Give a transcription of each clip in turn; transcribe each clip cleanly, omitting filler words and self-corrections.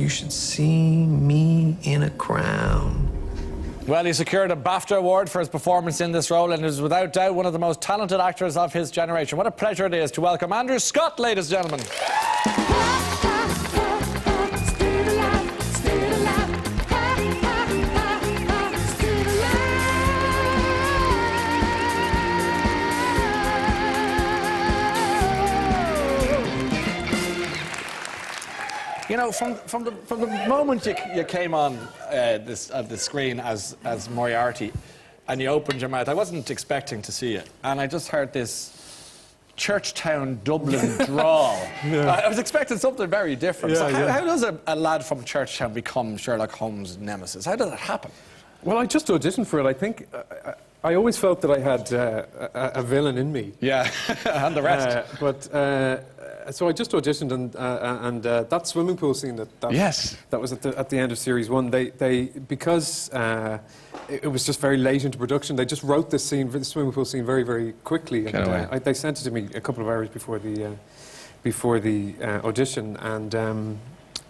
You should see me in a crown. Well, he secured a BAFTA award for his performance in this role and is without doubt one of the most talented actors of his generation. What a pleasure it is to welcome Andrew Scott, ladies and gentlemen. You know, from the moment you came on the screen as Moriarty and you opened your mouth, I wasn't expecting to see it. And I just heard this Churchtown Dublin drawl. I was expecting something very different. So how does a lad from Churchtown become Sherlock Holmes' nemesis? How does that happen? Well, I just auditioned for it. I think I always felt that I had a villain in me. Yeah, and the rest. So I just auditioned, and that swimming pool scene that was at the end of series 1. Because it was just very late into production, they just wrote this scene, the swimming pool scene, very, very quickly. And they sent it to me a couple of hours before the audition, and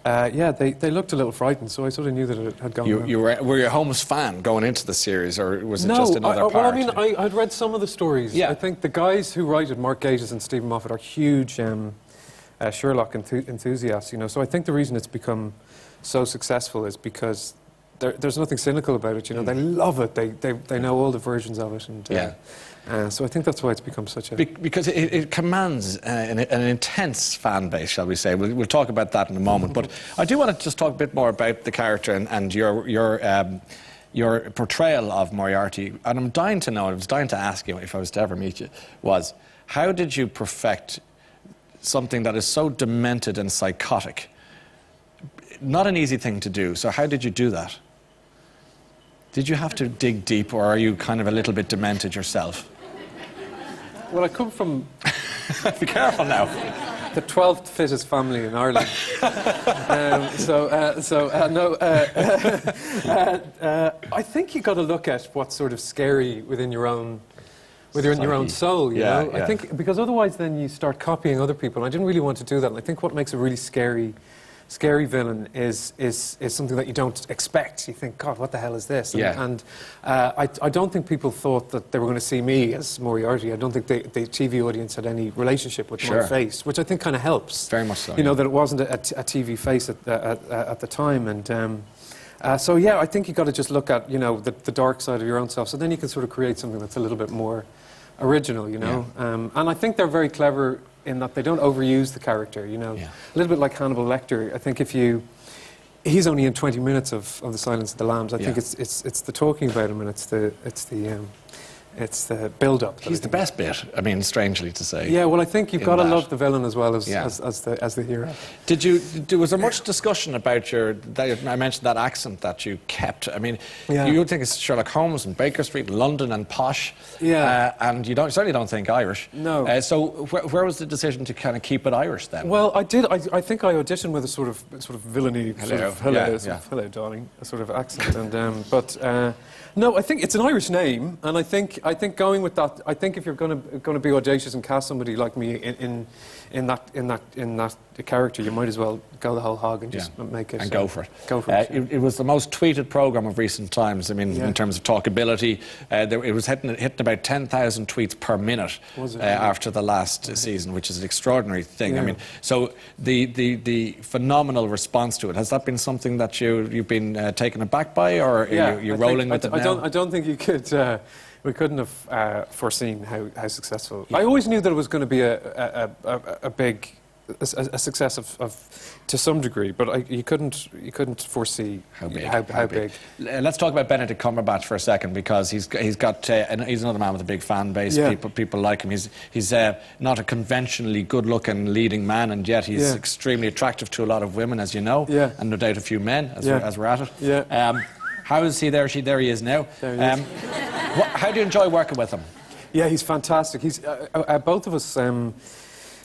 they looked a little frightened, so I sort of knew that it had gone wrong. Were you a Holmes fan going into the series, or was it just another part? Well, I mean, I'd read some of the stories. Yeah. I think the guys who write it, Mark Gatiss and Stephen Moffat, are huge Sherlock enthusiasts, you know. So I think the reason it's become so successful is because there's nothing cynical about it, you know. They love it. They know all the versions of it, and so I think that's why it's become such a... Because it commands an intense fan base, shall we say. We'll talk about that in a moment. But I do want to just talk a bit more about the character and your portrayal of Moriarty. And I'm dying to know, I was dying to ask you if I was to ever meet you, was how did you perfect something that is so demented and psychotic? Not an easy thing to do. So how did you do that? Did you have to dig deep, or are you kind of a little bit demented yourself? Well, I come from... Be careful now. The 12th fittest family in Ireland. I think you got to look at what's sort of scary within your own... within your own soul, you know? I think, because otherwise then you start copying other people. And I didn't really want to do that. And I think what makes a really scary villain is something that you don't expect. You think, God, what the hell is this? And I don't think people thought that they were going to see me as Moriarty. I don't think the TV audience had any relationship with my face, which I think kind of helps. Very much so. You know, that it wasn't a TV face at the time. And so, yeah, I think you've got to just look at, you know, the dark side of your own self. So then you can sort of create something that's a little bit more original, you know. And I think they're very clever in that they don't overuse the character, you know. A little bit like Hannibal Lecter. I think he's only in 20 minutes of The Silence of the Lambs. I think it's the talking about him, and it's the build-up. He's the best bit, I mean, strangely to say. Yeah, well, I think you've got to love the villain as well as the hero. Was there much discussion about I mentioned that accent that you kept. I mean, you would think it's Sherlock Holmes and Baker Street, London and posh. And you certainly don't think Irish. No. So where was the decision to kind of keep it Irish then? Well, I did. I think I auditioned with a sort of villainy, hello, darling, a sort of accent. And no, I think it's an Irish name, and I think going with that. I think if you're going to be audacious and cast somebody like me in that character, you might as well go the whole hog and just make it. And go for it. Go for it. It was the most tweeted programme of recent times. I mean, in terms of talkability, it was hitting about 10,000 tweets per minute after the last season, which is an extraordinary thing. I mean, so the phenomenal response to it, has that been something that you've been taken aback by, or are you rolling with it now? I don't think you could. We couldn't have foreseen how successful. I always knew that it was going to be a big success to some degree, but you couldn't foresee how big. Let's talk about Benedict Cumberbatch for a second, because he's another man with a big fan base. People like him. He's not a conventionally good-looking leading man, and yet he's extremely attractive to a lot of women, as you know, and no doubt a few men as we're at it. How is he there? There he is now. How do you enjoy working with him? Yeah, he's fantastic. He's both of us kind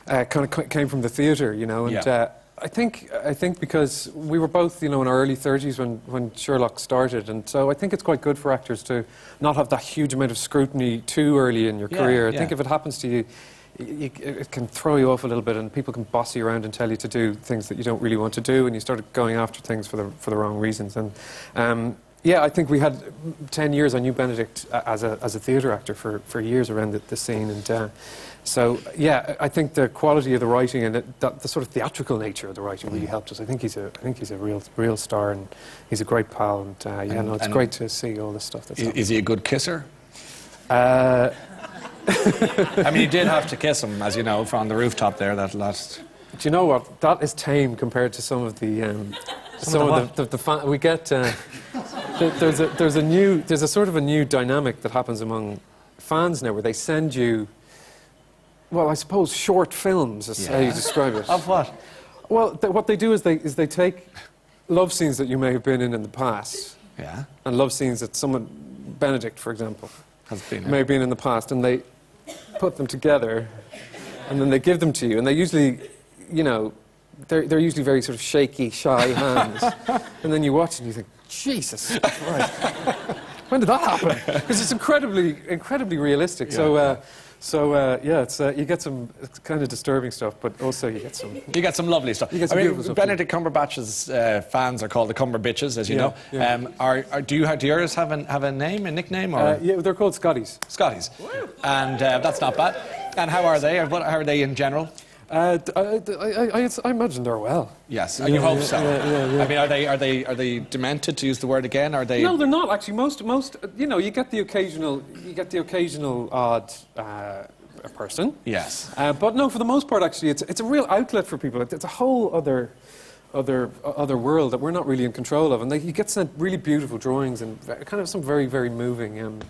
of came from the theatre, you know, and I think because we were both, you know, in our early 30s when Sherlock started, and so I think it's quite good for actors to not have that huge amount of scrutiny too early in your career. I think if it happens to you, it can throw you off a little bit, and people can boss you around and tell you to do things that you don't really want to do, and you start going after things for the wrong reasons. And yeah, I think we had 10 years. I knew Benedict as a theatre actor for years around the scene, and so yeah, I think the quality of the writing and the sort of theatrical nature of the writing really helped us. I think he's a real star, and he's a great pal, and yeah, it's great to see all this stuff. Is he a good kisser? I mean, you did have to kiss him, as you know, from the rooftop there that last. Do you know what? That is tame compared to some of the we get. There's a sort of a new dynamic that happens among fans now, where they send you, well, I suppose short films is how you describe it. Of what? Well, what they do is they take love scenes that you may have been in the past, and love scenes that someone, Benedict, for example, may have been in the past, and they put them together, and then they give them to you, and they usually, you know, they're usually very sort of shaky, shy hands, and then you watch and you think, Jesus Christ, when did that happen? Because it's incredibly realistic. You get some kind of disturbing stuff, but also you get some. You get some lovely stuff. You get some beautiful stuff. Benedict Cumberbatch's fans are called the Cumber Bitches, as you know. Yeah. Do yours have a name, a nickname, or? Yeah, they're called Scotties. Scotties, and that's not bad. And how are they? How are they in general? I imagine they're well. Yes, and you hope so. Yeah. I mean, are they demented, to use the word again? Are they? No, they're not actually. Most, you know, you get the occasional odd person. Yes. But no, for the most part, actually, it's a real outlet for people. It's a whole other world that we're not really in control of, and you get sent really beautiful drawings and kind of some very, very moving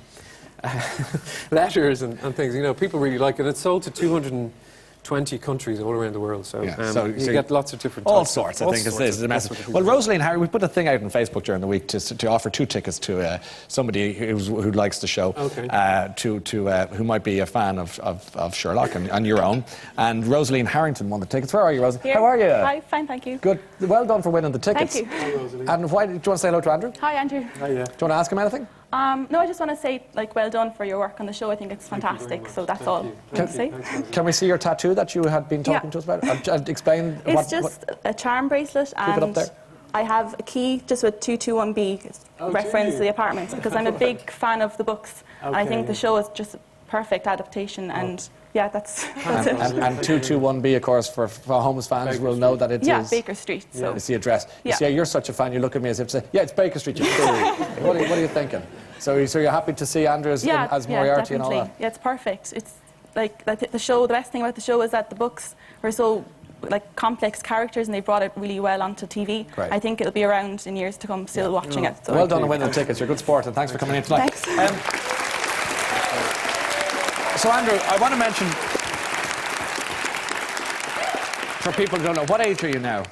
letters and things. You know, people really like it. It's sold to 220 countries all around the world, so you get lots of different all sorts. I think is the message. Well, Rosalie and Harry, we put a thing out on Facebook during the week to offer 2 tickets to somebody who likes the show, who might be a fan of Sherlock and your own. And Rosalie and Harrington won the tickets. Where are you, Rosalie? Here. How are you? Hi, fine, thank you. Good. Well done for winning the tickets. Thank you. Hi, Rosalie. And why? Do you want to say hello to Andrew? Hi, Andrew. Hi, yeah. Do you want to ask him anything? No, I just want to say, well done for your work on the show. I think it's fantastic. So that's all I want to say. Can we see your tattoo that you had been talking to us about? Explain. It's just a charm bracelet, keep it up there. I have a key just with 221B reference to the apartments, because I'm a big fan of the books, and I think the show is just a perfect adaptation. And yeah, that's it. And 221B, of course, for Holmes fans will know that it is. Yeah, Baker Street. So. It's the address. You see, you're such a fan, you look at me as if to say, yeah, it's Baker Street. What are you thinking? So you're happy to see Andrew as Moriarty and all that? Yeah, it's perfect. It's like the show, the best thing about the show is that the books are so complex characters, and they brought it really well onto TV. Great. I think it'll be around in years to come, still watching it. So. Well done on winning the tickets. You're a good sport, and thanks for coming in tonight. Thanks. So Andrew, I want to mention, for people who don't know, what age are you now?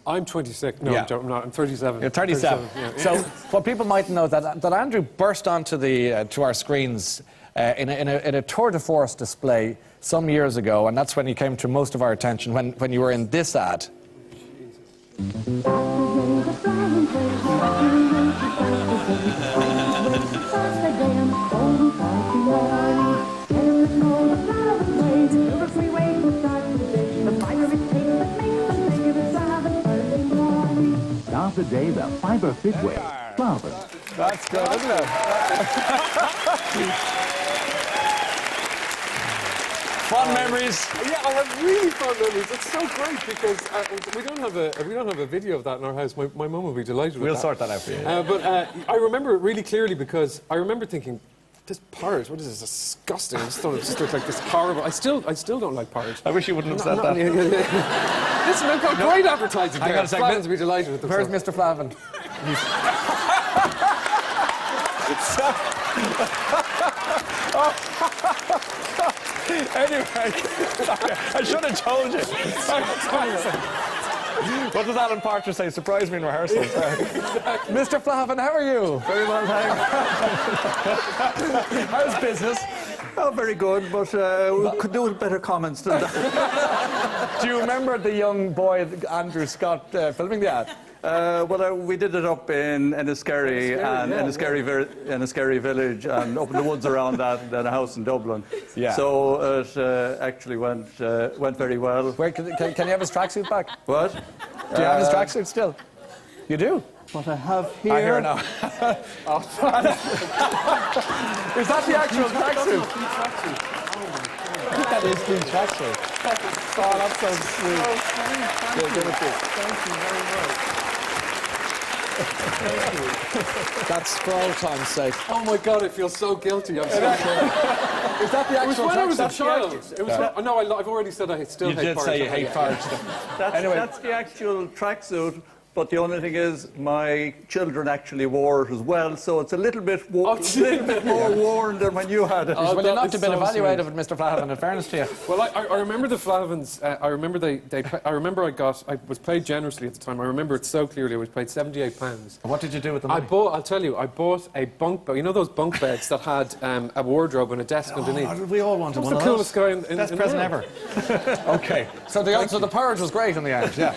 I'm 26. No, I'm not. I'm 37. You're 37. So what people might know that Andrew burst onto to our screens in a tour de force display some years ago, and that's when he came to most of our attention when you were in this ad. Start the day the fiber fit way. Flower. That's good, isn't it? Fun memories. Yeah, I have really fun memories. It's so great because we don't have a video of that in our house. My mum will be delighted with that. We'll sort that out for you. But I remember it really clearly because I remember thinking, this porridge, what is this? Disgusting. I just thought it just looked like this horrible. I still don't like porridge. I wish you wouldn't have said that. Listen, they've got great advertising there. Flavin's will be delighted with Where's Mr. Flavin? Anyway, I should have told you. What does Alan Parker say? Surprise me in rehearsal. Mr. Flavin, how are you? Very well, thanks. How's business? Oh, very good, but we could do with better comments than that. Do you remember the young boy, Andrew Scott, filming the ad? We did it up in Enniskerry and Enniskerry village and up in the woods around that, and then a house in Dublin. Yeah. So it actually went very well. Wait, can you have his tracksuit back? What? Do you have his tracksuit still? You do? What I have here. I hear now. Is that the actual tracksuit? That is the tracksuit. Oh, that's so sweet. Thank you very much. Thank you. That's scroll time's sake. Oh my God, I feel so guilty. I'm so sorry. Is that the It was actual when I was a tracksuit? child. It was no, I've already said I still You hate did porridge. say you hate porridge. That's the actual tracksuit. But the only thing is, my children actually wore it as well, so it's a little bit more worn than when you had it. Well, you're not is a bit so evaluated with Mr. Flahavan, in fairness to you. Well, I remember the Flahavans. I remember I was paid generously at the time. I remember it so clearly. I was paid £78. What did you do with the money? I'll tell you, I bought a bunk bed. You know those bunk beds that had a wardrobe and a desk underneath? We all wanted one That was of the coolest guy in Best the present world. ever. Okay. So the porridge was great in the end, yeah.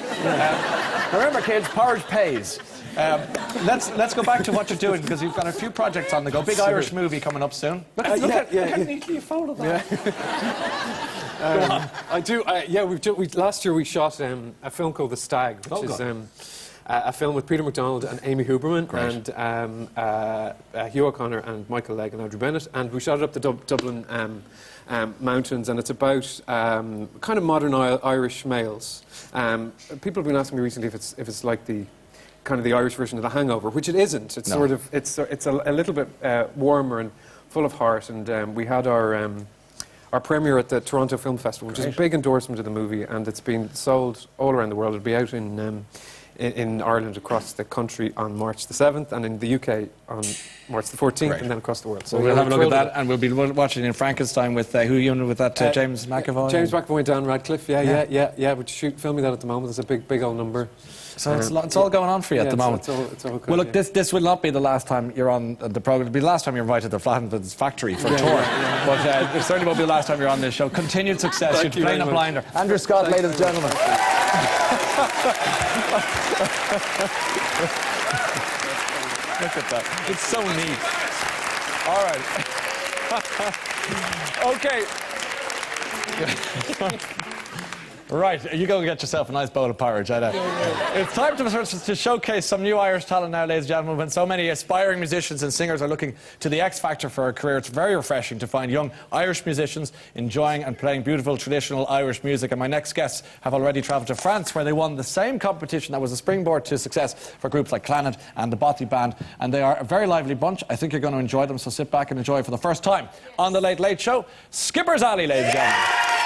Remember, kids, porridge pays. Let's go back to what you're doing, because you've got a few projects on the go. Big Irish movie coming up soon. Look at how neatly you folded that. I do. Last year we shot a film called The Stag, which is a film with Peter MacDonald and Amy Huberman and Hugh O'Connor and Michael Legg and Andrew Bennett, and we shot it up the Dublin mountains, and it's about kind of modern Irish males. People have been asking me recently if it's like the kind of the Irish version of The Hangover, which it isn't. It's sort of it's a little bit warmer and full of heart. And we had our premiere at the Toronto Film Festival, which is a big endorsement of the movie, and it's been sold all around the world. It'll be out in Ireland, across the country on March the 7th, and in the UK on March the 14th, and then across the world. So we'll have a look at that, and we'll be watching in Frankenstein with who are you in with that? James McAvoy. James McAvoy and Dan Radcliffe. Yeah. We're filming that at the moment. There's a big old number. So it's all going on for you at the moment. It's all good, well, look, this will not be the last time you're on the programme. It'll be the last time you're invited to Flahavan's factory for a tour. But it certainly won't be the last time you're on this show. Continued success. You're playing a blinder. Andrew Scott, ladies and gentlemen. Look at that. It's so neat. All right. Okay. Right, you go get yourself a nice bowl of porridge, I know. It's time to showcase some new Irish talent now, ladies and gentlemen. When so many aspiring musicians and singers are looking to the X Factor for a career, it's very refreshing to find young Irish musicians enjoying and playing beautiful traditional Irish music. And my next guests have already travelled to France, where they won the same competition that was a springboard to success for groups like Clannad and the Botti Band. And they are a very lively bunch. I think you're going to enjoy them, so sit back and enjoy for the first time on The Late Late Show, Skipper's Alley, ladies and gentlemen.